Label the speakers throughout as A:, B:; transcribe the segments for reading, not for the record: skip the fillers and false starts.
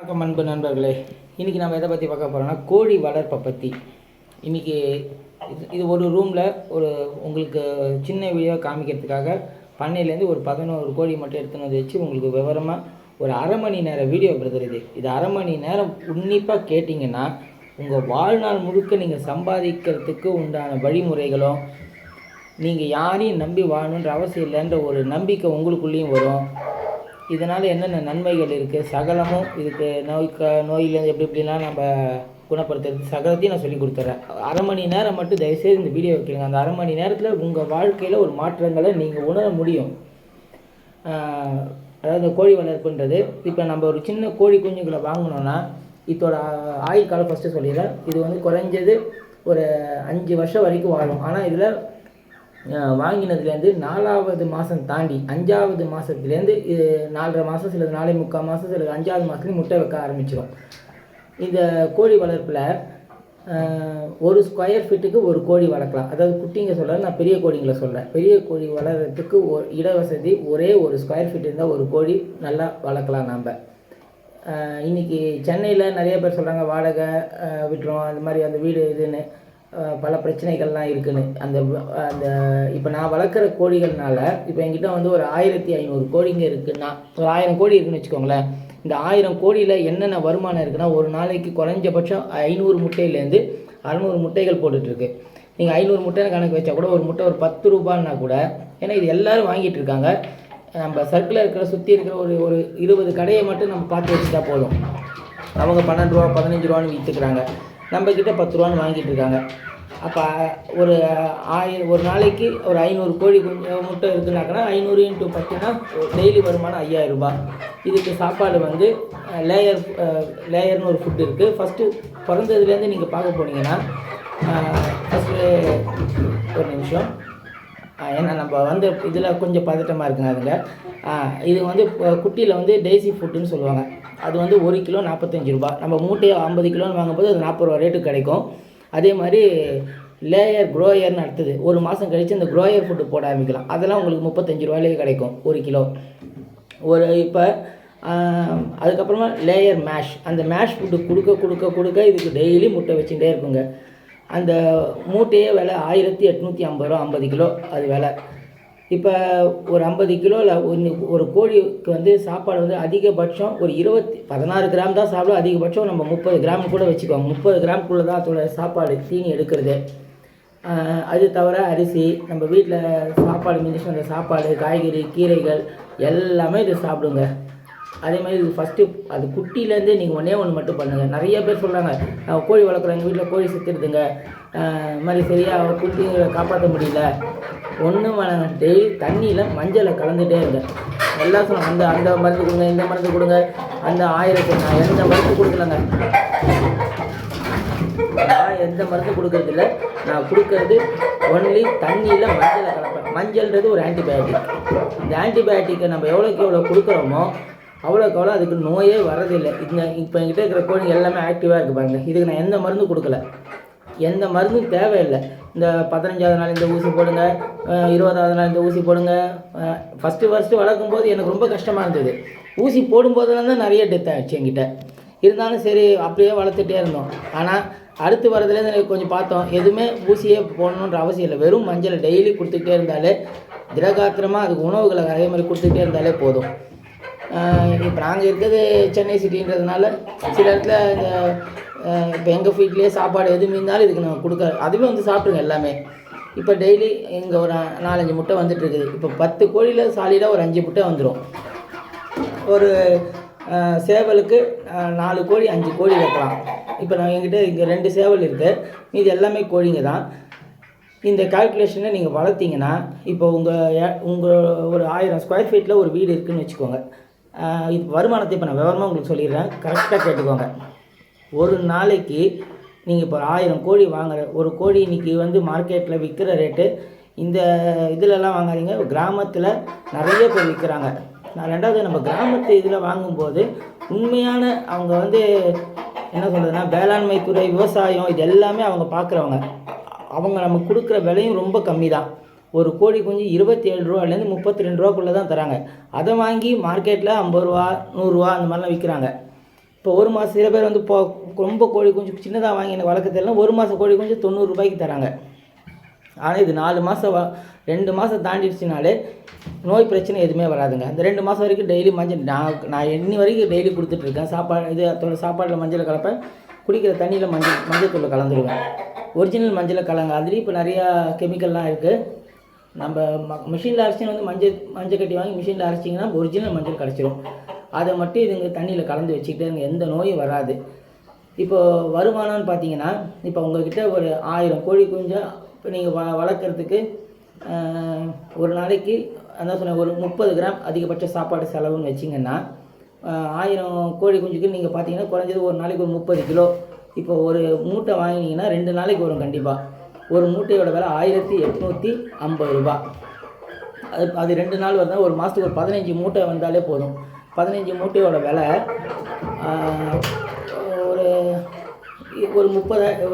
A: வணக்கம் அன்பு நண்பர்களே. இன்றைக்கி நம்ம எதை பற்றி பார்க்க போகிறோம்னா கோழி வளர்ப்பை பற்றி. இன்றைக்கி இது ஒரு ரூமில் ஒரு உங்களுக்கு சின்ன வீடியோ காமிக்கிறதுக்காக பண்ணையிலேருந்து ஒரு 11 கோழி மட்டும் எடுத்துன்னு வந்து வச்சு உங்களுக்கு விவரமாக ஒரு அரை மணி நேரம் வீடியோ பிரதர். இது அரை மணி நேரம் உன்னிப்பாக கேட்டிங்கன்னா உங்கள் வாழ்நாள் முழுக்க நீங்கள் சம்பாதிக்கிறதுக்கு உண்டான வழிமுறைகளும் நீங்கள் யாரையும் நம்பி வாழணுன்ற அவசியம் இல்லைன்ற ஒரு நம்பிக்கை உங்களுக்குள்ளேயும் வரும். இதனால் என்னென்ன நன்மைகள் இருக்குது, சகலமும் இதுக்கு நோயிலேருந்து எப்படிலாம் நம்ம குணப்படுத்துறது சகலத்தையும் நான் சொல்லி கொடுத்துட்றேன். அரை மணி நேரம் மட்டும் தயவுசெய்து இந்த வீடியோ வைக்கிறேங்க. அந்த அரை மணி நேரத்தில் உங்கள் வாழ்க்கையில் ஒரு மாற்றங்களை நீங்கள் உணர முடியும். அதாவது கோழி வளர்ப்புன்றது, இப்போ நம்ம ஒரு சின்ன கோழி குஞ்சுகளை வாங்கினோன்னா இதோட ஆயுள் காலம் ஃபஸ்ட்டு சொல்லிடுறேன். இது குறைஞ்சது ஒரு 5 வருஷம் வரைக்கும் வாழும். ஆனால் இதில் வாங்கினதுலேருந்து 4வது மாதம் தாண்டி 5வது மாதத்துலேருந்து 4.5 மாதம், சிலது 4.75 மாதம், சிலது 5வது மாதத்துலேயும் முட்டை வைக்க ஆரம்பிச்சிடும். இந்த கோழி வளர்ப்பில் ஒரு ஸ்கொயர் ஃபீட்டுக்கு ஒரு கோழி வளர்க்கலாம். அதாவது குட்டிங்க சொல்கிறேன், நான் பெரிய கோழிங்களை சொல்கிறேன். பெரிய கோழி வளர்கிறதுக்கு இடவசதி ஒரே ஒரு ஸ்கொயர் ஃபீட் இருந்தால் ஒரு கோழி நல்லா வளர்க்கலாம். நம்ம இன்றைக்கி சென்னையில் நிறைய பேர் சொல்கிறாங்க வாடகை விட்டுரும், அந்த மாதிரி அந்த வீடு இதுன்னு பல பிரச்சனைகள்லாம் இருக்குன்னு. அந்த இப்போ நான் வளர்க்குற கோழிகள்னால இப்போ என்கிட்ட ஒரு 1500 கோழிங்க இருக்குன்னா, ஒரு 1000 கோழி இருக்குன்னு வச்சுக்கோங்களேன். இந்த 1000 கோழியில் என்னென்ன வருமானம் இருக்குன்னா, ஒரு நாளைக்கு குறைஞ்சபட்சம் 500 முட்டையிலேருந்து 600 முட்டைகள் போட்டுட்ருக்கு. நீங்கள் 500 முட்டைன்னு கணக்கு வச்சா கூட ஒரு முட்டை ஒரு 10 ரூபான்னா கூட, ஏன்னா இது எல்லோரும் வாங்கிட்டு இருக்காங்க. நம்ம சர்க்கிளில் இருக்கிற சுற்றி இருக்கிற ஒரு 20 கடையை மட்டும் நம்ம பார்த்து வச்சுட்டா போதும். அவங்க 12 ரூபா 15 ரூபான்னு விற்றுக்கிறாங்க, நம்மக்கிட்ட 10 ரூபான்னு வாங்கிட்டு இருக்காங்க. அப்போ ஒரு நாளைக்கு ஒரு 500 கோழி முட்டை இருக்குனாக்கன்னா 500 × 10னா டெய்லி வருமானம் 5000 ரூபாய். இதுக்கு சாப்பாடு லேயர்னு ஒரு ஃபுட் இருக்குது. ஃபஸ்ட்டு பிறந்ததுலேருந்து நீங்கள் பார்க்க போனீங்கன்னா ஃபஸ்ட்டு ஒரு நிமிஷம், ஏன்னா நம்ம இதில் கொஞ்சம் பதட்டமாக இருக்குங்க. அதுங்க இது குட்டியில் டெய்ஸி ஃபுட்டுன்னு சொல்லுவாங்க. அது 1 கிலோ 45 ரூபா. நம்ம மூட்டையை 50 கிலோன்னு வாங்கும்போது அது 40 ரூபா ரேட்டு கிடைக்கும். அதே மாதிரி லேயர் க்ரோயர்னு அடுத்தது ஒரு மாதம் கழித்து இந்த க்ரோயர் ஃபுட்டு போட ஆரம்பிக்கலாம். அதெல்லாம் உங்களுக்கு 35 ரூபாயிலே கிடைக்கும் 1 கிலோ. இப்போ அதுக்கப்புறமா லேயர் மேஷ், அந்த மேஷ் ஃபுட்டு கொடுக்க இதுக்கு டெய்லி முட்டை வச்சுட்டே இருக்குங்க. அந்த மூட்டையே விலை 1850 ரூபா, 50 கிலோ அது விலை. இப்போ ஒரு 50 கிலோவில் ஒரு கோழிக்கு சாப்பாடு அதிகபட்சம் ஒரு 16 கிராம் தான் சாப்பிடும். அதிகபட்சம் நம்ம 30 கிராம் கூட வச்சுக்கோங்க. 30 கிராம்குள்ளே தான் அதோட சாப்பாடு தீனி எடுக்கிறது. அது தவிர அரிசி, நம்ம வீட்டில் சாப்பாடு மிஞ்சி அந்த சாப்பாடு, காய்கறி, கீரைகள் எல்லாமே இது சாப்பிடுங்க. அதே மாதிரி இது ஃபஸ்ட்டு அது குட்டியிலேருந்தே நீங்கள் ஒன்று மட்டும் பண்ணுங்கள். நிறைய பேர் சொல்கிறாங்க கோழி வளர்க்குறோம், எங்கள் வீட்டில் கோழி செத்துடுதுங்க, இது மாதிரி சரியாக குட்டிங்களை காப்பாற்ற முடியல. ஒன்றும் வேணாங்க, டெய்லி தண்ணியில் மஞ்சளை கலந்துகிட்டே இருங்க. எல்லாம் சொல்லுவாங்க அந்த மருந்து கொடுங்க, இந்த மருந்து கொடுங்க, அந்த 1000 நான் எந்த மருந்து கொடுக்கலங்க. நான் எந்த மருந்து கொடுக்கறதில்ல. நான் கொடுக்கறது ஒன்லி தண்ணியில் மஞ்சளை கலப்பேன். மஞ்சள்ன்றது ஒரு ஆன்டிபயோட்டிக். இந்த ஆன்டிபயோட்டிக்கை நம்ம எவ்வளோக்கு எவ்வளோ கொடுக்குறோமோ அவ்வளோக்கு அவ்வளோ அதுக்கு நோயே வரதில்லை. இப்போ என்கிட்ட இருக்கிற கோழி எல்லாமே ஆக்டிவாக இருக்குது பாருங்கள். இதுக்கு நான் எந்த மருந்தும் கொடுக்கல, எந்த மருந்தும் தேவையில்லை. இந்த 15வது நாள் இந்த ஊசி போடுங்க, 20வது நாள் இந்த ஊசி போடுங்க. ஃபஸ்ட்டு வளர்க்கும்போது எனக்கு ரொம்ப கஷ்டமாக இருந்தது. ஊசி போடும்போதெல்லாம் தான் நிறைய டெத் ஆகிடுச்சு என்கிட்ட. இருந்தாலும் சரி அப்படியே வளர்த்துட்டே இருந்தோம். ஆனால் அடுத்து வரதுலேருந்து எனக்கு கொஞ்சம் பார்த்தோம், எதுவுமே ஊசியே போடணுன்ற அவசியம் இல்லை. வெறும் மஞ்சளை டெய்லி கொடுத்துக்கிட்டே இருந்தாலே, திடகாத்திரமாக அதுக்கு உணவுகளை அதே மாதிரி கொடுத்துக்கிட்டே இருந்தாலே போதும். இப்போ நாங்கள் இருக்கிறது சென்னை சிட்டின்றதுனால சில இடத்துல இந்த இப்போ எங்கள் வீட்லேயே சாப்பாடு எதுவுமே இருந்தாலும் இதுக்கு நாங்கள் கொடுக்க, அதுவே சாப்பிடுங்க எல்லாமே. இப்போ டெய்லி இங்கே ஒரு 4-5 முட்டை வந்துட்டுருக்குது. இப்போ 10 கோழியில் சாலிடாக ஒரு 5 முட்டை வந்துடும். ஒரு சேவலுக்கு 4 கோழி 5 கோழி வைக்கலாம். இப்போ நான் என்கிட்ட இங்கே 2 சேவல் இருக்குது, இது எல்லாமே கோழிங்க தான். இந்த கால்குலேஷனை நீங்கள் வளர்த்திங்கன்னா, இப்போ உங்கள் ஒரு 1000 ஸ்கொயர் ஃபீட்டில் ஒரு வீடு இருக்குதுன்னு வச்சுக்கோங்க. இது வருமானத்தை இப்போ நான் விவரமாக உங்களுக்கு சொல்லிடுறேன், கரெக்டாக கேட்டுக்கோங்க. ஒரு நாளைக்கு நீங்கள் இப்போ 1000 கோழி வாங்குற ஒரு கோழி இன்றைக்கி மார்க்கெட்டில் விற்கிற ரேட்டு, இந்த இதிலெல்லாம் வாங்காதீங்க, கிராமத்தில் நிறைய பேர் விற்கிறாங்க. நான் 2வது நம்ம கிராமத்து இதில் வாங்கும்போது உண்மையான அவங்க என்ன சொல்கிறதுனா வேளாண்மை துறை, விவசாயம், இது எல்லாமே அவங்க பார்க்குறவங்க. அவங்க நமக்கு கொடுக்குற விலையும் ரொம்ப கம்மி தான். ஒரு கோழி குஞ்சு 27 ரூபாலேருந்து 32 ரூபாக்குள்ளே தான் தராங்க. அதை வாங்கி மார்க்கெட்டில் 50 ரூபா 100 ரூபா அந்த மாதிரிலாம் விற்கிறாங்க. இப்போ ஒரு மாதம் சில பேர் வந்து ரொம்ப கோழி குஞ்சு சின்னதாக வாங்கி எனக்கு வளர்க்க தெரியல, ஒரு மாதம் கோழி குஞ்சு 90 ரூபாய்க்கு தராங்க. ஆனால் இது 4 மாதம் 2 மாதம் தாண்டிடுச்சுனாலே நோய் பிரச்சனை எதுவுமே வராதுங்க. இந்த 2 மாதம் வரைக்கும் டெய்லி மஞ்சள் நான் இன்னி வரைக்கும் டெய்லி கொடுத்துட்ருக்கேன். அதோட சாப்பாட்டில் மஞ்சள் கலப்பேன், குடிக்கிற தண்ணியில் மஞ்சள் தூளை கலந்துருவேன். ஒரிஜினல் மஞ்சளை கலங்க. அதுலேயும் இப்போ நிறையா கெமிக்கல்லாம் இருக்குது. நம்ம மிஷினில் அரைச்சி வந்து மஞ்சள் கட்டி வாங்கி மிஷினில் அரைச்சிங்கன்னா ஒரிஜினல் மஞ்சள் கிடச்சிரும். அதை மட்டும் இதுங்க தண்ணியில் கலந்து வச்சுக்கிட்டே எந்த நோயும் வராது. இப்போ வருமானம்னு பார்த்தீங்கன்னா, இப்போ உங்கள்கிட்ட ஒரு 1000 கோழி குஞ்சை இப்போ நீங்கள் வளர்க்குறதுக்கு ஒரு நாளைக்கு அதான் சொன்னேன், ஒரு 30 கிராம் அதிகபட்ச சாப்பாடு செலவுன்னு வச்சிங்கன்னா 1000 கோழி குஞ்சுக்கு நீங்கள் பார்த்தீங்கன்னா குறைஞ்சது ஒரு நாளைக்கு ஒரு 30 கிலோ. இப்போ ஒரு மூட்டை வாங்கினீங்கன்னா 2 நாளைக்கு வரும் கண்டிப்பாக. ஒரு மூட்டையோட விலை 1850 ரூபா. அது 2 நாள் வந்தால் ஒரு மாதத்துக்கு ஒரு 15 மூட்டை வந்தாலே போதும். 15 மூட்டையோட விலை ஒரு 30,000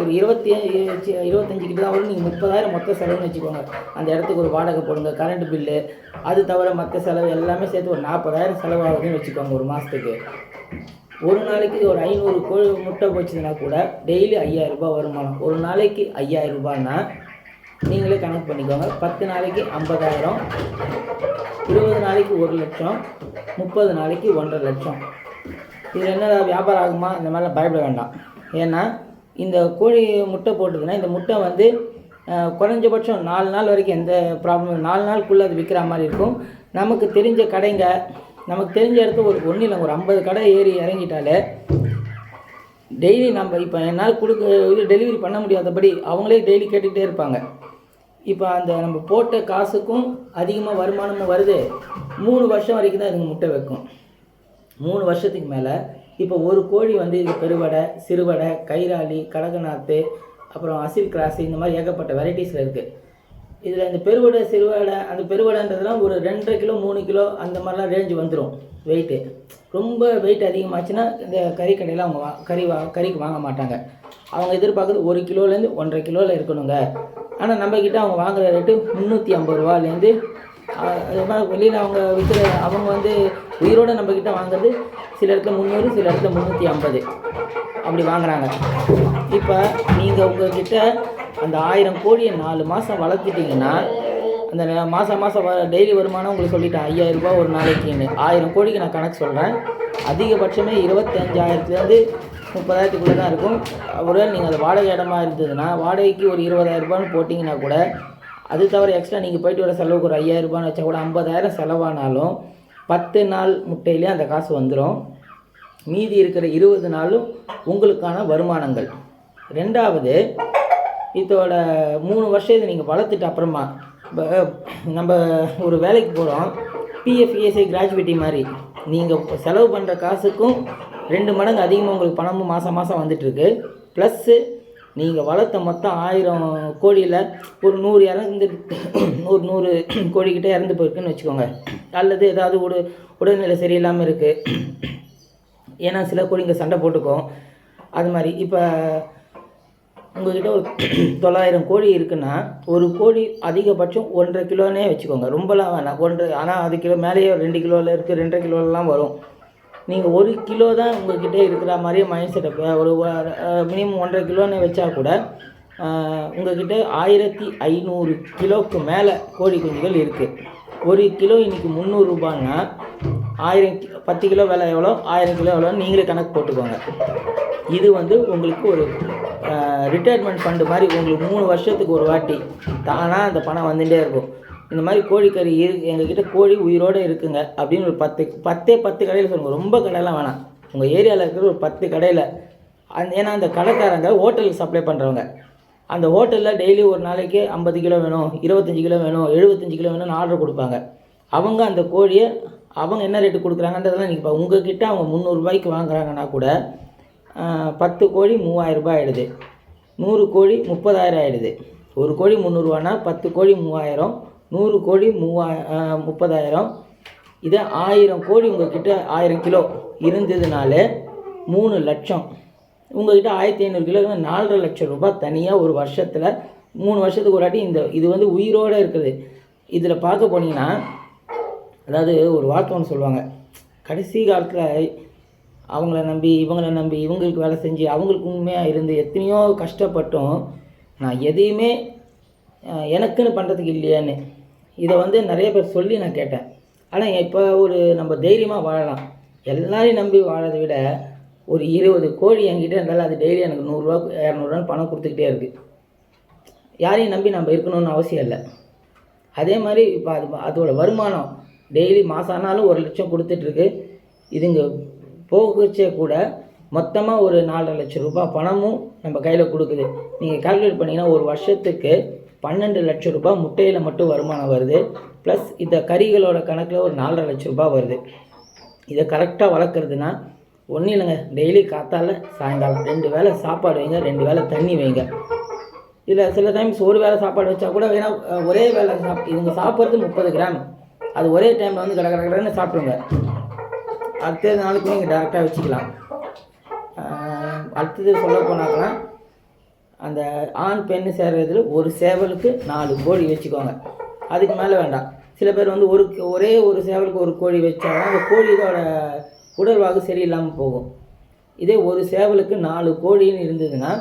A: ஒரு 25 கிட்ட தான் வரும். நீங்கள் 30,000 மொத்த செலவுன்னு வச்சுக்கோங்க. அந்த இடத்துக்கு ஒரு வாடகை போடுங்க, கரண்ட் பில்லு, அது தவிர மற்ற செலவு எல்லாமே சேர்த்து ஒரு 40,000 செலவாகுதுன்னு வச்சுக்கோங்க ஒரு மாதத்துக்கு. ஒரு நாளைக்கு ஒரு 500 கோழி முட்டை போச்சுன்னா கூட டெய்லி 5000 ரூபாய் வருமானம். ஒரு நாளைக்கு 5000 ரூபான்னா நீங்களே கணக்கு பண்ணிக்கோங்க. 10 நாளைக்கு 50,000, 20 நாளைக்கு 1 லட்சம், 30 நாளைக்கு 1.5 லட்சம். இது என்ன வியாபாரம் ஆகுமா? இந்த மாதிரிலாம் பயப்பட வேண்டாம். ஏன்னா இந்த கோழி முட்டை போட்டுதுன்னா இந்த முட்டை வந்து குறைஞ்சபட்சம் 4 நாள் வரைக்கும் எந்த ப்ராப்ளம் 4 நாளுக்குள்ளே அது விற்கிற மாதிரி இருக்கும். நமக்கு தெரிஞ்ச கடைங்க, நமக்கு தெரிஞ்ச இடத்துல ஒன்றும் இல்லை, ஒரு 50 கடை ஏறி இறங்கிட்டாலே டெய்லி நம்ம இப்போ என்னால் டெலிவரி பண்ண முடியாதபடி அவங்களே டெய்லி கேட்டுக்கிட்டே இருப்பாங்க. இப்போ அந்த நம்ம போட்ட காசுக்கும் அதிகமாக வருமானமும் வருது. 3 வருஷம் வரைக்கும் தான் இதுங்க முட்டை வைக்கும். 3 வருஷத்துக்கு மேலே இப்போ ஒரு கோழி வந்து இது பெருவடை, சிறுவடை, கைராளி, கடகநாத்து, அப்புறம் அசில் கிராஸ், இந்த மாதிரி ஏகப்பட்ட வெரைட்டிஸில் இருக்குது. இதில் இந்த பெருவடை, சிறுவடை, அந்த பெருவடைன்றதுலாம் ஒரு 2.5 கிலோ 3 கிலோ அந்த மாதிரிலாம் ரேஞ்சு வந்துடும் வெயிட்டு. ரொம்ப வெயிட் அதிகமாச்சுன்னா இந்த கறிக்கடையில் அவங்க கறிக்கு வாங்க மாட்டாங்க. அவங்க எதிர்பார்க்குறது 1 கிலோலேருந்து 1.5 கிலோவில் இருக்கணுங்க. ஆனால் நம்மக்கிட்ட அவங்க வாங்குகிற ரேட்டு 350 ரூபாலேருந்து அது மாதிரி வெளியில் அவங்க வந்து உயிரோடு நம்மக்கிட்ட வாங்குறது சில இடத்துல 300, சில இடத்துல 350 அப்படி வாங்குகிறாங்க. இப்போ நீங்கள் உங்கள்கிட்ட அந்த 1000 கோழியை 4 மாதம் வளர்த்துட்டிங்கன்னா அந்த மாதம் டெய்லி வருமானம் உங்களுக்கு சொல்லிட்டேன் 5000 ரூபா ஒரு நாளைக்குன்னு. 1000 கோழிக்கு நான் கணக்கு சொல்கிறேன். அதிகபட்சமே 25,000லேருந்து 30,000க்குள்ளே தான் இருக்கும். ஒருவேளை நீங்கள் அது வாடகை இடமா இருந்ததுன்னா வாடகைக்கு ஒரு 20,000 ரூபான்னு போட்டிங்கன்னா கூட, அது தவிர எக்ஸ்ட்ரா நீங்கள் போய்ட்டு வர செலவுக்கு ஒரு 5000 ரூபான்னு வச்சா கூட 50,000 செலவானாலும் 10 நாள் முட்டையிலே அந்த காசு வந்துடும். மீதி இருக்கிற 20 நாளும் உங்களுக்கான வருமானங்கள். ரெண்டாவது, இதோட 3 வருஷம் இதை நீங்கள் வளர்த்துட்டு அப்புறமா நம்ம ஒரு வேலைக்கு போகிறோம், பிஎஃப், இஎஸ்ஐ, கிராஜுவிட்டி மாதிரி நீங்கள் செலவு பண்ணுற காசுக்கும் 2 மடங்கு அதிகமாக உங்களுக்கு பணமும் மாதம் வந்துட்டுருக்கு. ப்ளஸ்ஸு நீங்கள் வளர்த்த மொத்தம் 1000 கோழியில் ஒரு 100 கோழிக்கிட்ட இறந்து போயிருக்குன்னு வச்சுக்கோங்க. அல்லது ஏதாவது உடல்நிலை சரியில்லாமல் இருக்குது, ஏன்னா சில கோழிங்க சண்டை போட்டுக்கும். அது மாதிரி இப்போ உங்கள்கிட்ட ஒரு 900 கோழி இருக்குன்னா ஒரு கோழி அதிகபட்சம் 1.5 கிலோன்னே வச்சுக்கோங்க. ரொம்பலாம் வேணாம், 1, ஆனால் அது கிலோ மேலேயே 2 கிலோவில் இருக்குது, 2.5 கிலோலாம் வரும். நீங்கள் 1 கிலோ தான் உங்கள்கிட்ட இருக்கிற மாதிரியே மைண்ட் செட்டப். ஒரு மினிமம் 1.5 கிலோன்னு வச்சா கூட உங்கள்கிட்ட 1500 கிலோவுக்கு மேலே கோழி குஞ்சுகள் இருக்குது. 1 கிலோ இன்றைக்கி 300 ரூபான்னா 10 கிலோ விலை எவ்வளோ, 1000 கிலோ எவ்வளோன்னு நீங்களே கணக்கு போட்டுக்கோங்க. இது வந்து உங்களுக்கு ஒரு ரிட்டையர்மெண்ட் ஃபண்டு மாதிரி. உங்களுக்கு 3 வருஷத்துக்கு ஒரு வாட்டி தானாக அந்த பணம் வந்துகிட்டே இருக்கும். இந்த மாதிரி கோழிக்கறி எங்ககிட்ட கோழி உயிரோடு இருக்குங்க அப்படின்னு ஒரு 10 கடையில் சொல்லுங்கள். ரொம்ப கடையெல்லாம் வேணாம், உங்கள் ஏரியாவில் இருக்கிற ஒரு 10 கடையில். ஏன்னா அந்த கடைக்காரங்க ஹோட்டலுக்கு சப்ளை பண்ணுறவங்க, அந்த ஹோட்டலில் டெய்லி ஒரு நாளைக்கு 50 கிலோ வேணும், 25 கிலோ வேணும், 75 கிலோ வேணும்னு ஆர்டர் கொடுப்பாங்க. அவங்க அந்த கோழியை அவங்க என்ன ரேட்டு கொடுக்குறாங்கன்றதெல்லாம் நீங்கள் இப்போ உங்கள்கிட்ட அவங்க 300 ரூபாய்க்கு வாங்குறாங்கன்னா கூட 10 கோழி 3000 ரூபாய் ஆகிடுது, 100 கோழி 30,000 ஆகிடுது. ஒரு கோழி 300 ரூபான்னா 10 கோழி 3000, 100 கோழி 30,000. இதே 1000 கோழி உங்கள்கிட்ட 1000 கிலோ இருந்ததுனாலே 3 லட்சம். உங்கள்கிட்ட 1500 கிலோ 4.5 லட்சம் ரூபாய் தனியாக ஒரு வருஷத்தில் 3 வருஷத்துக்கு ஒரு வாட்டி. இது வந்து உயிரோடு இருக்குது. இதில் பார்க்க போனீங்கன்னா, அதாவது ஒரு வார்த்தை ஒன்று சொல்லுவாங்க, கடைசி காலத்தில் அவங்கள நம்பி இவங்கள நம்பி இவங்களுக்கு வேலை செஞ்சு அவங்களுக்கு உண்மையாக இருந்து எத்தனையோ கஷ்டப்பட்டும் நான் எதையுமே எனக்குன்னு பண்ணுறதுக்கு இல்லையான்னு இதை வந்து நிறைய பேர் சொல்லி நான் கேட்டேன். ஆனால் இப்போ ஒரு நம்ம தைரியமாக வாழலாம். எல்லாரையும் நம்பி வாழறதை விட ஒரு 20 கோழி என்கிட்ட இருந்தாலும் அது டெய்லி எனக்கு 100 200 பணம் கொடுத்துக்கிட்டே இருக்குது. யாரையும் நம்பி நம்ம இருக்கணும்னு அவசியம் இல்லை. அதே மாதிரி இப்போ அதோட வருமானம் டெய்லி மாதம் ஆனாலும் 1 லட்சம் கொடுத்துட்ருக்கு. இதுங்க போகச்சே கூட மொத்தமாக ஒரு 4.5 லட்சம் ரூபாய் பணமும் நம்ம கையில் கொடுக்குது. நீங்கள் கால்குலேட் பண்ணிங்கன்னா ஒரு வருஷத்துக்கு 12 லட்சம் ரூபாய் முட்டையில் மட்டும் வருமானம் வருது. ப்ளஸ் இந்த கறிகளோட கணக்கில் ஒரு 4.5 லட்சம் ரூபாய் வருது. இதை கரெக்டாக வளர்க்குறதுனா ஒன்றும் இல்லைங்க, டெய்லி காத்தால சாயங்காலம் 2 வேளை சாப்பாடு வைங்க, 2 வேளை தண்ணி வைங்க. இதில் சில டைம்ஸ் ஒரு வேளை சாப்பாடு வச்சா கூட வேணால் ஒரே வேளை இதுங்க சாப்பிட்றது 30 கிராம், அது ஒரே டைமில் வந்து கடன்னு சாப்பிடுங்க. அடுத்த நாளுக்கு நீங்கள் டேரெக்டாக வச்சுக்கலாம். அடுத்தது சொல்ல போனாங்கன்னா அந்த ஆண் பெண்ணு சேர்றதுல ஒரு சேவலுக்கு 4 கோழி வச்சுக்கோங்க, அதுக்கு மேலே வேண்டாம். சில பேர் வந்து ஒரே ஒரு சேவலுக்கு ஒரு கோழி வச்சாங்கன்னா அந்த கோழியோட உடல்வாகு சரியில்லாமல் போகும். இதே ஒரு சேவலுக்கு 4 கோழின்னு இருந்ததுன்னா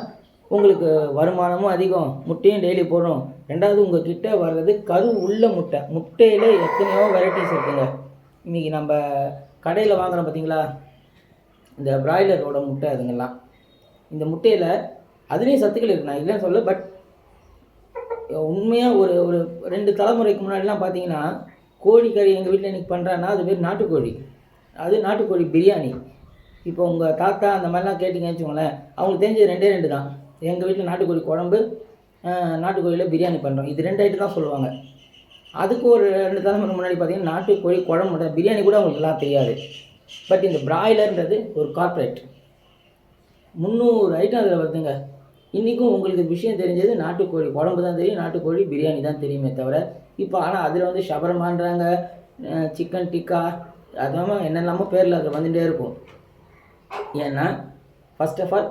A: உங்களுக்கு வருமானமும் அதிகம், முட்டையும் டெய்லி போடும். ரெண்டாவது உங்கள் கிட்டே வர்றது கரு உள்ள முட்டை. முட்டையில் எத்தனையோ வெரைட்டிஸ் இருக்குங்க. இன்றைக்கி நம்ம கடையில் வாங்குகிறோம் பார்த்தீங்களா, இந்த பிராய்லரோட முட்டை அதுங்கெல்லாம். இந்த முட்டையில் அதுலேயும் சத்துக்கள் இருக்குது, நான் இல்லைன்னு சொல்ல. பட் உண்மையாக ஒரு 2 தலைமுறைக்கு முன்னாடிலாம் பார்த்தீங்கன்னா கோழி கறி எங்கள் வீட்டில் இன்றைக்கி பண்ணுறான்னா அது பேர் நாட்டுக்கோழி, அது நாட்டுக்கோழி பிரியாணி. இப்போ உங்கள் தாத்தா அந்த மாதிரிலாம் கேட்டிங்கன்னு வச்சுக்கோங்களேன், அவங்களுக்கு தெரிஞ்சது 2 தான். எங்கள் வீட்டில் நாட்டுக்கோழி குழம்பு, நாட்டுக்கோழியில் பிரியாணி பண்ணுறோம், இது 2 ஐட்டம் தான் சொல்லுவாங்க. அதுக்கு ஒரு 2 தலைமுறை முன்னாடி பார்த்தீங்கன்னா நாட்டுக்கோழி குழம்பு பிரியாணி கூட அவங்களுக்கு எல்லாம் தெரியாது. பட் இந்த பிராய்லர்ன்றது ஒரு கார்ப்பரேட் 300 ஐட்டம் அதில் வருதுங்க. இன்றைக்கும் உங்களுக்கு விஷயம் தெரிஞ்சது நாட்டுக்கோழி குழம்பு தான் தெரியும், நாட்டுக்கோழி பிரியாணி தான் தெரியுமே தவிர இப்போ ஆனால் அதில் வந்து ஷவர்மான்றாங்க, சிக்கன் டிக்கா, அதுவும் என்னெல்லாமோ பேரில் அதில் வந்துகிட்டே இருக்கும். ஏன்னா ஃபர்ஸ்ட் ஆஃப் ஆல்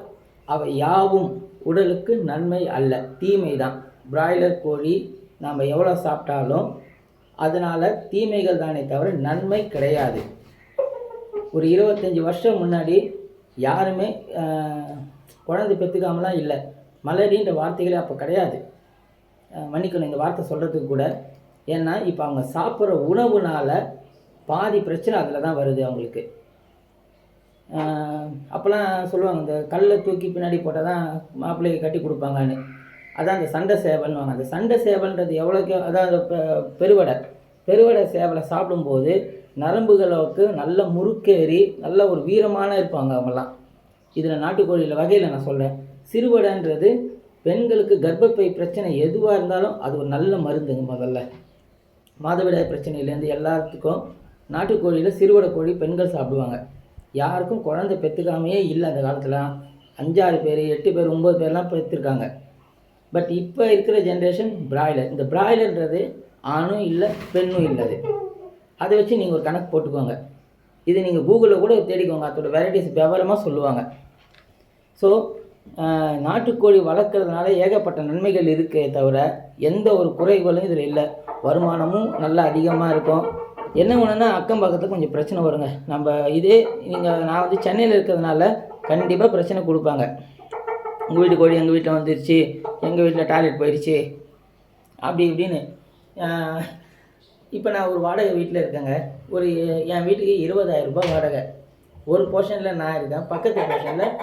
A: அவை யாவும் உடலுக்கு நன்மை அல்ல, தீமை தான். பிராய்லர் கோழி நாம் எவ்வளோ சாப்பிட்டாலும் அதனால் தீமைகள் தானே தவிர நன்மை கிடையாது. ஒரு 25 வருஷம் முன்னாடி யாருமே குழந்தை பெற்றுக்காமலாம் இல்லை. மலடின்ற வார்த்தைகளே அப்போ கிடையாது. மன்னிக்கணும் இந்த வார்த்தை சொல்கிறதுக்கு கூட. ஏன்னா இப்போ அவங்க சாப்பிட்ற உணவுனால் பாதி பிரச்சனை அதில் தான் வருது அவங்களுக்கு. அப்போல்லாம் சொல்லுவாங்க இந்த கல்லை தூக்கி பின்னாடி போட்டால் தான் மாப்பிள்ளையை கட்டி கொடுப்பாங்கன்னு. அதான் அந்த சண்டை சேவல்னுவாங்க. அந்த சண்டை சேவல்ன்றது எவ்வளோக்கு, அதாவது பெருவடை சேவலை சாப்பிடும்போது நரம்புகளுக்கு நல்ல முறுக்கேறி நல்ல ஒரு வீரமான இருப்பாங்க அவங்கெல்லாம். இதில் நாட்டுக்கோழியில் வகையில் நான் சொல்கிறேன். சிறுவடைன்றது பெண்களுக்கு கர்ப்பப்பை பிரச்சனை எதுவாக இருந்தாலும் அது ஒரு நல்ல மருந்துங்க. முதல்ல மாதவிடாய் பிரச்சனையிலேருந்து எல்லாத்துக்கும் நாட்டுக்கோழியில் சிறுவடை கோழி பெண்கள் சாப்பிடுவாங்க. யாருக்கும் குழந்தை பெற்றுக்காமையே இல்லை. அந்த காலத்தில் 5-6 பேர் 8 பேர் 9 பேர்லாம் பெற்றுருக்காங்க. பட் இப்போ இருக்கிற ஜென்ரேஷன் பிராய்லர். இந்த பிராய்லர்ன்றது ஆணும் இல்லை பெண்ணும் இல்லது. அதை வச்சு நீங்கள் ஒரு கணக்கு போட்டுக்கோங்க. இது நீங்கள் கூகுளில் கூட தேடிக்கோங்க, அதோட வெரைட்டிஸ் விவரமாக சொல்லுவாங்க. ஸோ நாட்டுக்கோழி வளர்க்குறதுனால ஏகப்பட்ட நன்மைகள் இருக்கே தவிர எந்த ஒரு குறைகளும் இதில் இல்லை. வருமானமும் நல்லா அதிகமாக இருக்கும். என்ன ஒன்றுன்னா அக்கம் பக்கத்தில் கொஞ்சம் பிரச்சனை வருங்க. நம்ம இதே நான் வந்து சென்னையில் இருக்கிறதுனால கண்டிப்பாக பிரச்சனை கொடுப்பாங்க. உங்கள் வீட்டு கோழி எங்கள் வீட்டில் வந்துருச்சு, எங்கள் வீட்டில் டாய்லெட் போயிடுச்சு, அப்படி இப்படின்னு. இப்போ நான் ஒரு வாடகை வீட்டில் இருக்கேங்க. என் வீட்டுக்கு 20,000 ரூபாய் வாடகை. ஒரு போர்ஷனில் நான் இருக்கேன், பக்கத்து போர்ஷனில்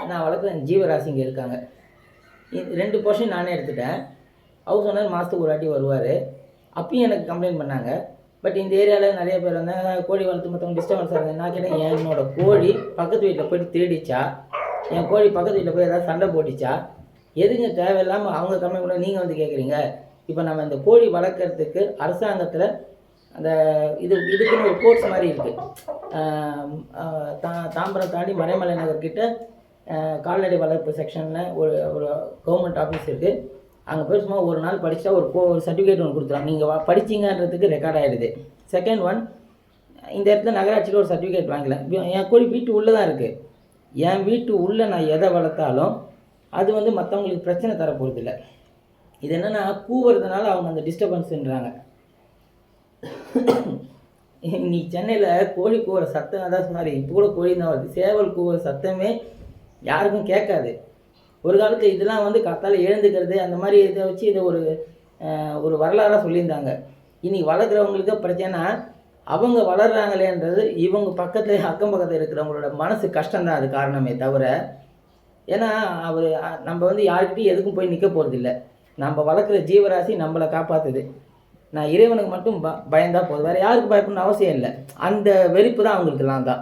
A: நான் வளர்க்குற ஜீவராசிங்க இருக்காங்க. 2 போர்ஷன் நானே எடுத்துட்டேன். ஹவுஸ் ஓனர் மாதத்துக்கு ஒரு வாட்டி வருவார். அப்பயும் எனக்கு கம்ப்ளைண்ட் பண்ணாங்க. பட் இந்த ஏரியாவில் நிறைய பேர் வந்து கோழி வளர்த்து மற்றவங்க டிஸ்டர்பன்ஸ் ஆகுது. நான் கேட்டேன், என்னோடய கோழி பக்கத்து வீட்டில் போய்ட்டு திருடிச்சா, என் கோழி பக்கத்து வீட்டில் போய் ஏதாவது சண்டை போட்டுச்சா, எதுங்க தேவையில்லாமல் அவங்க கம்ப்ளைண்ட் பண்ண நீங்கள் வந்து கேட்குறீங்க? இப்போ நம்ம இந்த கோழி வளர்க்குறதுக்கு அரசாங்கத்தில் அந்த இதுக்குன்னு ஒரு கோர்ஸ் மாதிரி இருக்குது. தாம்பரம் தாண்டி மறைமலை நகர்கிட்ட கால்நடை வளர்ப்பு செக்ஷனில் ஒரு கவர்மெண்ட் ஆஃபீஸ் இருக்குது. அங்கே போய் சும்மா ஒரு நாள் படித்தா ஒரு சர்டிஃபிகேட் ஒன்று கொடுத்துருவாங்க. நீங்கள் படிச்சிங்கன்றதுக்கு ரெக்கார்ட் ஆகிடுது. செகண்ட் ஒன், இந்த இடத்துல நகராட்சியில் ஒரு சர்டிஃபிகேட் வாங்கல. என் கோழி வீட்டு உள்ளே தான் இருக்குது. என் வீட்டு உள்ளே நான் எதை வளர்த்தாலும் அது வந்து மற்றவங்களுக்கு பிரச்சனை தரப்போகிறதில்ல. இது என்னென்னா கூவுறதுனால அவங்க அந்த டிஸ்டர்பன்ஸுன்றாங்க. நீ சென்னையில் கோழி கூவுற சத்தம் அதான் சாரி இப்போ கூட கோழி தான் வருது, சேவல் கூவுற சத்தமே யாருக்கும் கேட்காது. ஒரு காலத்தில் இதெல்லாம் வந்து காத்தால எழுந்துக்கிறது அந்த மாதிரி இதை வச்சு இதை ஒரு வரலாறாக சொல்லியிருந்தாங்க. இன்னைக்கு வளர்க்குறவங்களுக்கு பிரச்சனை அவங்க வளர்கிறாங்களேன்றது இவங்க பக்கத்தில் அக்கம் பக்கத்தில் இருக்கிறவங்களோட மனசு கஷ்டம்தான் அது காரணமே தவிர. ஏன்னா நம்ம வந்து யார்கிட்டையும் எதுக்கும் போய் நிற்க போகிறதில்ல. நம்ம வளர்க்குற ஜீவராசி நம்மளை காப்பாற்றுது. நான் இறைவனுக்கு மட்டும் பயந்தா போதும், வேறு யாருக்கு பயப்படணும்னு அவசியம் இல்லை. அந்த வெறுப்பு தான் அவங்களுக்குலாம் தான்.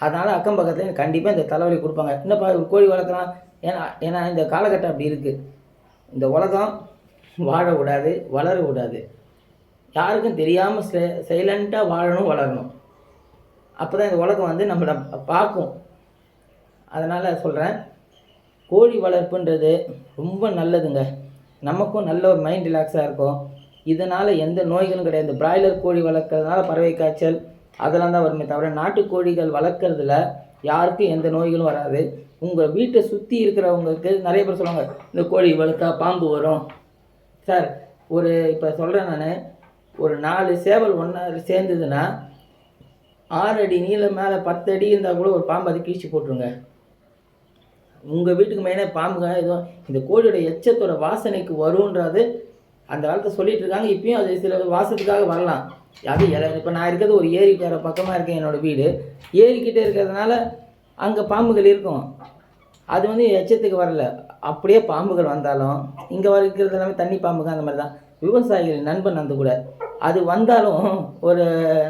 A: அதனால் அக்கம் பக்கத்தில் கண்டிப்பாக இந்த தலைவலி கொடுப்பாங்க. என்னப்பா ஒரு கோழி வளர்க்கலாம், ஏன்னா இந்த காலகட்டம் அப்படி இருக்குது. இந்த உலகம் வாழ விடாது, வளர விடாது. யாருக்கும் தெரியாமல் சைலண்ட்டாக வாழணும், வளரணும். அப்போ தான் இந்த உலகம் வந்து நம்மளை பார்க்கும். அதனால் சொல்கிறேன், கோழி வளர்ப்புன்றது ரொம்ப நல்லதுங்க. நமக்கும் நல்ல ஒரு மைண்ட் ரிலாக்ஸாக இருக்கும். இதனால் எந்த நோய்களும் கிடையாது. இந்த பிராய்லர் கோழி வளர்க்குறதுனால பறவை காய்ச்சல் அதெல்லாம் தான் வருமே தவிர நாட்டுக்கோழிகள் வளர்க்குறதுல யாருக்கும் எந்த நோய்களும் வராது. உங்கள் வீட்டை சுற்றி இருக்கிறவங்களுக்கு நிறைய பேர் சொல்லுவாங்க, இந்த கோழி வளர்த்தா பாம்பு வரும் சார். இப்போ சொல்கிறேன் நான், ஒரு 4 சேவல் ஒன்றா சேர்ந்ததுன்னா 6 அடி நீளம் மேலே 10 அடி இருந்தால் கூட ஒரு பாம்பு அது கீழ்ச்சி போட்டுருங்க. உங்கள் வீட்டுக்கு மெயினாக பாம்புங்க எதுவும் இந்த கோழியோட எச்சத்தோட வாசனைக்கு வருன்றது அந்த காலத்தை சொல்லிகிட்டு இருக்காங்க. இப்பயும் அது சில வாசத்துக்காக வரலாம். அது இப்போ நான் இருக்கிறது ஒரு ஏரிக்கார பக்கமாக இருக்கேன். என்னோடய வீடு ஏரிக்கிட்டே இருக்கிறதுனால அங்கே பாம்புகள் இருக்கும். அது வந்து எச்சத்துக்கு வரல. அப்படியே பாம்புகள் வந்தாலும் இங்கே இருக்கிறது எல்லாமே தண்ணி பாம்புங்க அந்த மாதிரி தான். விவசாயிகள் நண்பன் அந்த கூட அது வந்தாலும்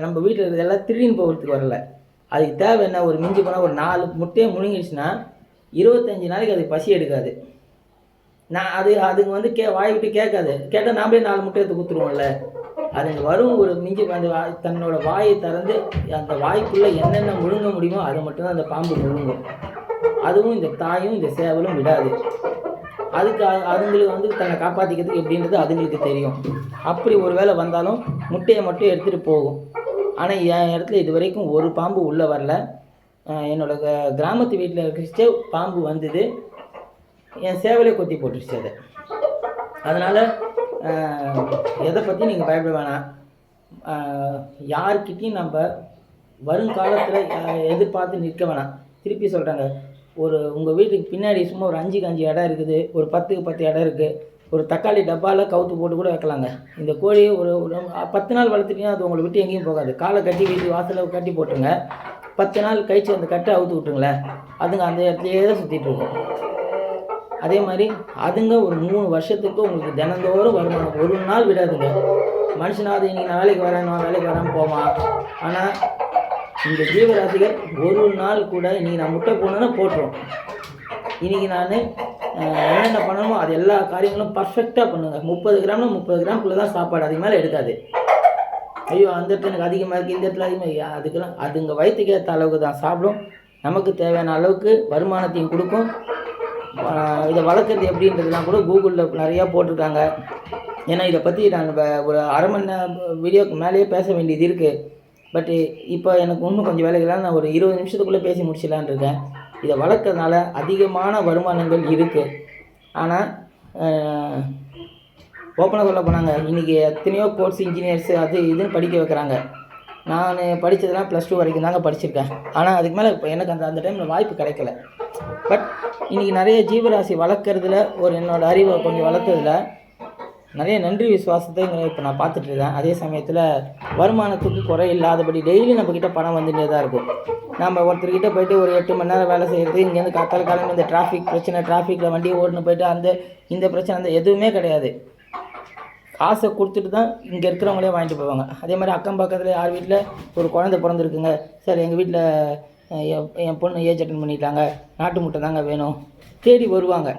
A: நம்ம வீட்டில் இருக்கிறது எல்லாம் திடீர்னு போகிறதுக்கு வரல. அதுக்கு தேவை என்ன, ஒரு மிஞ்சி போனால் ஒரு 4 முட்டையை முழுங்கிடுச்சுன்னா 25 நாளைக்கு அது பசி எடுக்காது. அதுங்க வந்து வாய் விட்டு கேட்காது. கேட்டால் நாமளே 4 முட்டை எடுத்து கொடுத்துருவோம்ல. அதுங்க வரும் ஒரு மிஞ்சி அந்த தன்னோட வாயை திறந்து அந்த வாய்க்குள்ளே என்னென்ன முழுங்க முடியுமோ அதை மட்டும்தான் அந்த பாம்பு முழுங்கும். அதுவும் இந்த தாயும் இந்த சேவலும் விடாது. அதுங்களுக்கு வந்து தன்னை காப்பாற்றிக்கிறதுக்கு எப்படின்றது அதுங்களுக்கு தெரியும். அப்படி ஒரு வேளை வந்தாலும் முட்டையை மட்டும் எடுத்துகிட்டு போகும். ஆனால் என் இடத்துல இது வரைக்கும் ஒரு பாம்பு உள்ளே வரல. என்னோடய கிராமத்து வீட்டில் இருக்கிற பாம்பு வந்தது, என் சேவலே கொத்தி போட்டுருச்சு அதை. அதனால் எதை பற்றி நீங்கள் பயப்பட வேணாம். யார்கிட்டையும் நம்ம வருங்காலத்தில் எதிர்பார்த்து நிற்க வேணாம். திருப்பி சொல்கிறாங்க, உங்கள் வீட்டுக்கு பின்னாடி சும்மா ஒரு 5க்கு 5 இடம் இருக்குது, ஒரு 10க்கு 10 இடம் இருக்குது. ஒரு தக்காளி டப்பாவில் கவுத்து போட்டு கூட வைக்கலாங்க. இந்த கோழியை ஒரு 10 நாள் வளர்த்துட்டீங்கன்னா அது உங்களை விட்டு எங்கேயும் போகாது. காலை கட்டி வீட்டு வாசலில் கட்டி போட்டுருங்க. 10 நாள் கழிச்சு அந்த கட்டை அவுத்து விட்டுருங்களேன், அதுங்க அந்த இடத்துலையே தான் சுற்றிட்டு இருக்கும். அதே மாதிரி அதுங்க ஒரு 3 வருஷத்துக்கு உங்களுக்கு தினந்தோறும் வருமானம், ஒரு நாள் விடாதுங்க. மனுஷனாவது இன்றைக்கி நான் வேலைக்கு வராமல் போவான். ஆனால் இந்த ஜீவராசிகள் ஒரு நாள் கூட இன்றைக்கி நான் முட்டை போடணுன்னா போட்டுரும். இன்றைக்கி நான் என்னென்ன பண்ணணுமோ அது எல்லா காரியங்களும் பர்ஃபெக்டாக பண்ணுங்கள். 30 கிராம்னா 30 கிராம்குள்ளே தான் சாப்பாடு, அதுக்கு மேலே எடுக்காது. ஐயோ அந்த இடத்துல எனக்கு அதிகமாக இருக்குது, இந்த இடத்துல அதிகமாக, அதுக்கெல்லாம் அதுங்க வயிற்றுக்கு ஏற்ற அளவுக்கு தான் சாப்பிடும். நமக்கு தேவையான அளவுக்கு வருமானத்தையும் கொடுக்கும். இதை வளர்க்குறது எப்படின்றதுலாம் கூட கூகுளில் நிறையா போட்டிருக்காங்க. ஏன்னா இதை பற்றி நாங்கள் ஒரு அரை மணி நேரம் வீடியோக்கு மேலேயே பேச வேண்டியது இருக்குது. பட்டு இப்போ எனக்கு இன்னும் கொஞ்சம் வேலைகள்லாம் நான் ஒரு 20 நிமிஷத்துக்குள்ளே பேசி முடிச்சிடலான் இருக்கேன். இதை வளர்க்குறதுனால அதிகமான வருமானங்கள் இருக்குது. ஆனால் ஓப்பனாக சொல்ல போனாங்க, இன்றைக்கி எத்தனையோ கோர்ஸ் இன்ஜினியர்ஸு அது இதுன்னு படிக்க வைக்கிறாங்க. நான் படித்ததெல்லாம் +2 வரைக்கும் தாங்க படிச்சிருக்கேன். ஆனால் அதுக்கு மேலே இப்போ எனக்கு அந்த டைமில் வாய்ப்பு கிடைக்கல. பட் இன்றைக்கி நிறைய ஜீவராசி வளர்க்குறதுல என்னோடய அறிவை கொஞ்சம் வளர்த்ததில் நிறைய நன்றி விசுவாசத்தை இப்போ நான் பார்த்துட்ருக்கேன். அதே சமயத்தில் வருமானத்துக்கு குறை இல்லாதபடி டெய்லி நம்மக்கிட்ட பணம் வந்துட்டே தான் இருக்கும். நம்ம ஒருத்தர்கிட்ட போய்ட்டு ஒரு 8 மணி நேரம் வேலை செய்கிறது, இங்கேருந்து காலையில் இந்த டிராஃபிக் பிரச்சனை, டிராஃபிக்கில் வண்டியை ஓட்டுன்னு போய்ட்டு இந்த பிரச்சனை எதுவுமே கிடையாது. காசை கொடுத்துட்டு தான் இங்கே இருக்கிறவங்களே வாங்கிட்டு போவாங்க. அதே மாதிரி அக்கம் பக்கத்தில் யார் வீட்டில் ஒரு குழந்தை பிறந்திருக்குங்க, சார் எங்கள் வீட்டில் என் பொண்ணு ஏஜ் அட்டன் பண்ணிட்டாங்க, நாட்டு முட்டை தாங்க வேணும், தேடி வருவாங்க.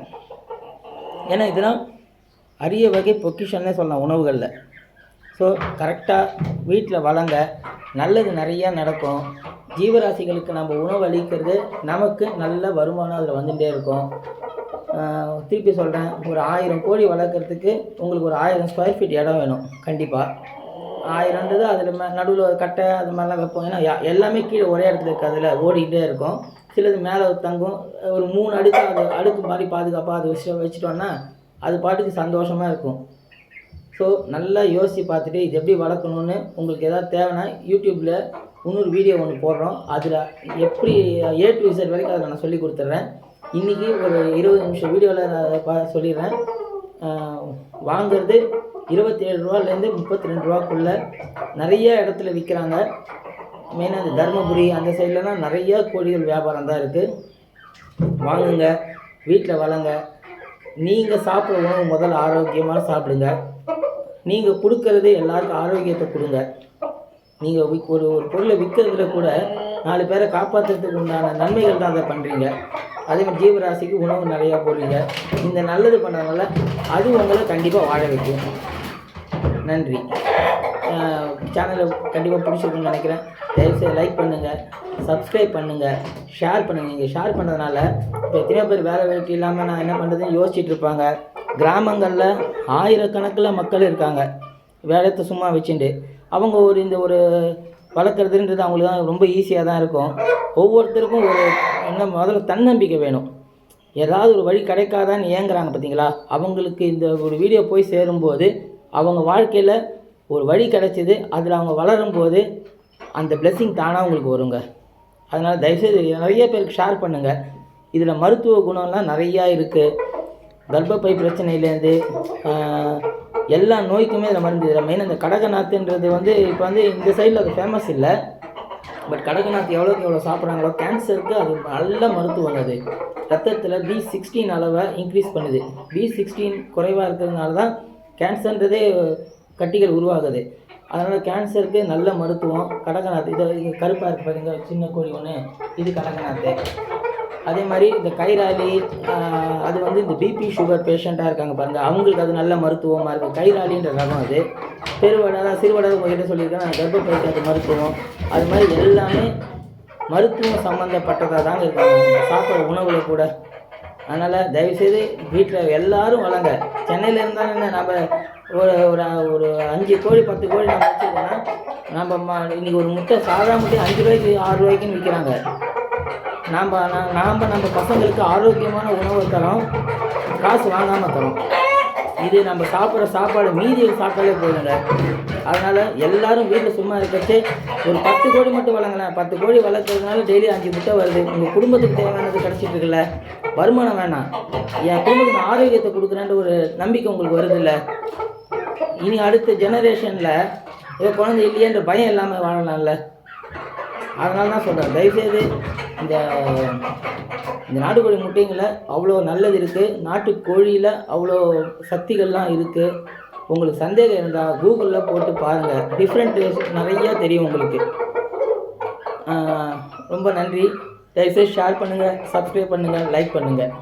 A: ஏன்னா இதெல்லாம் அரிய வகை பொக்கிஷன்னே சொல்லலாம் உணவுகளில். ஸோ கரெக்டாக வீட்டில் வளங்க, நல்லது நிறையா நடக்கும். ஜீவராசிகளுக்கு நம்ம உணவு அளிக்கிறது நமக்கு நல்ல வருமானம் அதில் வந்துகிட்டே இருக்கும். திருப்பி சொல்கிறேன், ஒரு 1000 கோழி வளர்க்குறதுக்கு உங்களுக்கு ஒரு 1000 ஸ்கொயர் ஃபீட் இடம் வேணும் கண்டிப்பாக. 1000ன்றது அதில் நடுவில் ஒரு கட்டை அது மாதிரிலாம் வைப்போம். ஏன்னா எல்லாமே கீழே ஒரே இடத்துல இருக்குது, அதில் ஓடிக்கிட்டே இருக்கும். சிலது மேலே தங்கும். ஒரு 3 அடுக்கு அது அடுக்கு மாதிரி பாதுகாப்பாக அது வச்சுட்டோன்னா அது பாட்டுக்கு சந்தோஷமாக இருக்கும். ஸோ நல்லா யோசித்து பார்த்துட்டு இது எப்படி வளர்க்கணுன்னு உங்களுக்கு எதாவது தேவைன்னா யூடியூப்பில் இன்னொரு வீடியோ ஒன்று போடுறோம். அதில் எப்படி A to Z வரைக்கும் அதை நான் சொல்லி கொடுத்துட்றேன். இன்றைக்கி ஒரு 20 நிமிஷம் வீடியோவில் நான் சொல்லிடுறேன். வாங்கிறது 27 ரூபாலேருந்து 32 ரூபாக்குள்ளே நிறைய இடத்துல விற்கிறாங்க. மெயினாக அந்த தருமபுரி அந்த சைட்லலாம் நிறையா கோழிகள் வியாபாரம் தான் இருக்குது. வாங்குங்க, வீட்டில் வளங்க. நீங்கள் சாப்பிட்ற உணவு முதல்ல ஆரோக்கியமாக சாப்பிடுங்க. நீங்கள் கொடுக்கறது எல்லாருக்கும் ஆரோக்கியத்தை கொடுங்க. நீங்கள் ஒரு பொருளை விற்கிறதுல கூட 4 பேரை காப்பாற்றுறதுக்கு உண்டான நன்மைகள் தான் அதை பண்ணுறீங்க. அதே மாதிரி ஜீவராசிக்கு உணவு நிறையா போடுறீங்க. இந்த நல்லது பண்ணுறதுனால அது உங்களை கண்டிப்பாக வாழ வைக்கும். நன்றி. சேனலை கண்டிப்பாக பிடிச்சிருக்குன்னு நினைக்கிறேன். தயவுசெய்து லைக் பண்ணுங்கள், சப்ஸ்கிரைப் பண்ணுங்கள், ஷேர் பண்ணுங்கள். நீங்கள் ஷேர் பண்ணுறதுனால இப்போ எத்தனையோ பேர் வேலை வெட்டி இல்லாமல் நான் என்ன பண்ணுறதுன்னு யோசிச்சுட்டு இருப்பாங்க. கிராமங்களில் ஆயிரக்கணக்கில் மக்கள் இருக்காங்க வேலையை சும்மா வச்சுட்டு. அவங்க இந்த ஒரு வளர்க்குறதுன்றது அவங்களுக்கு தான் ரொம்ப ஈஸியாக தான் இருக்கும். ஒவ்வொருத்தருக்கும் என்ன முதல்ல தன்னம்பிக்கை வேணும். ஏதாவது ஒரு வழி கிடைக்காதான்னு ஏங்குறாங்க பார்த்தீங்களா, அவங்களுக்கு இந்த ஒரு வீடியோ போய் சேரும்போது அவங்க வாழ்க்கையில் ஒரு வழி கிடைச்சிது. அதில் அவங்க வளரும்போது அந்த பிளெஸ்ஸிங் தானாக அவங்களுக்கு வருங்க. அதனால் தயவுசெய்து நிறைய பேருக்கு ஷேர் பண்ணுங்கள். இதில் மருத்துவ குணம்லாம் நிறையா இருக்குது. கர்ப்பப்பை பிரச்சனையிலேருந்து எல்லா நோய்க்குமே இதில் மருந்து. இதில் மெயின் அந்த கடகநாத்துன்றது இப்போ இந்த சைடில் அது ஃபேமஸ் இல்லை. பட் கடகநாத் எவ்வளோக்கு எவ்வளோ சாப்பிட்றாங்களோ கேன்சருக்கு அது நல்ல மருத்துவம். அது ரத்தத்தில் B16 அளவை இன்க்ரீஸ் பண்ணுது. B16 குறைவாக இருக்கிறதுனால தான் கேன்சர்ன்றதே கட்டிகள் உருவாகுது. அதனால் கேன்சருக்கு நல்ல மருத்துவம் கடகநாத். இங்கே கருப்பாக இருக்குது பாருங்க, சின்ன கோழி ஒன்று, இது கடகநாத்து. அதே மாதிரி இந்த கைராலி, அது இந்த பிபி சுகர் பேஷண்ட்டாக இருக்காங்க பாருங்கள், அவங்களுக்கு அது நல்ல மருத்துவமாக இருக்குது. கைராலின்ற ரகம் அது. சிறுவடை உங்கள்கிட்ட சொல்லியிருக்கேன். நான் கர்ப்பப்பைக்கு அது மருத்துவம். அது மாதிரி எல்லாமே மருத்துவம் சம்மந்தப்பட்டதாக தாங்க இருக்காங்க சாப்பிட்ற உணவில் கூட. அதனால் தயவுசெய்து வீட்டில் எல்லோரும் வளங்க. சென்னையில் இருந்தாலும் என்ன, நம்ம ஒரு 5 கோழி 10 கோழி நம்ம வச்சுருக்கோன்னா நம்ம இன்றைக்கி ஒரு முட்டை சாதா முட்டை 5 ரூபாய்க்கு 6 ரூபாய்க்குன்னு விற்கிறாங்க. நம்ம பசங்களுக்கு ஆரோக்கியமான உணவு தரோம், காசு வாங்காமல் தரோம். இது நம்ம சாப்பிட்ற சாப்பாடு மீதி சாப்பிட்டாலே போதுங்க. அதனால் எல்லோரும் வீட்டில் சும்மா இருக்கச்சு ஒரு 10 கோழி மட்டும் வளங்களேன். 10 கோழி வளர்க்குறதுனால டெய்லி 5 முட்டை வருது. உங்கள் குடும்பத்துக்கு தேவையானது கிடச்சிட்டு இருக்குல்ல, வருமானம் வேணாம், என் குடும்பத்துக்கு ஆரோக்கியத்தை கொடுக்குறேன்ற ஒரு நம்பிக்கை உங்களுக்கு வருது இல்லை. இனி அடுத்த ஜெனரேஷனில் ஏதோ குழந்தை இல்லையன்ற பயம் இல்லாமல் வாழலாம்ல. அதனால தான் சொல்கிறேன், தயவுசெய்து இந்த நாட்டுக்கோழி முட்டைங்களை அவ்வளோ நல்லது இருக்குது. நாட்டுக்கோழியில் அவ்வளோ சக்திகள்லாம் இருக்குது. உங்களுக்கு சந்தேகம் இருந்தால் கூகுளில் போட்டு பாருங்கள், டிஃப்ரெண்ட் நிறையா தெரியும் உங்களுக்கு. ரொம்ப நன்றி. தயவுசெய்து ஷேர் பண்ணுங்கள், சப்ஸ்கிரைப் பண்ணுங்கள், லைக் பண்ணுங்கள்.